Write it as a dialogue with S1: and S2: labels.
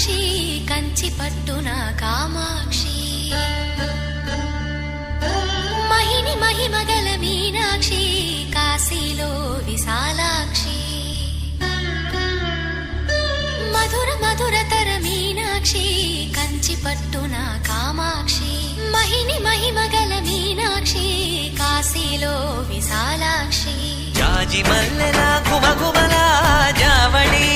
S1: మీనాక్షి కంచి పట్టున కామాక్షి మహిని మహిమగల మీనాక్షి కాశీలో విశాలాక్షి మధుర మధురతర మీనాక్షి కంచి పట్టున కామాక్షి మహిని మహిమగల మీనాక్షి కాశీలో విశాలాక్షి
S2: జాజి మల్లెల గుమగుమల జావళి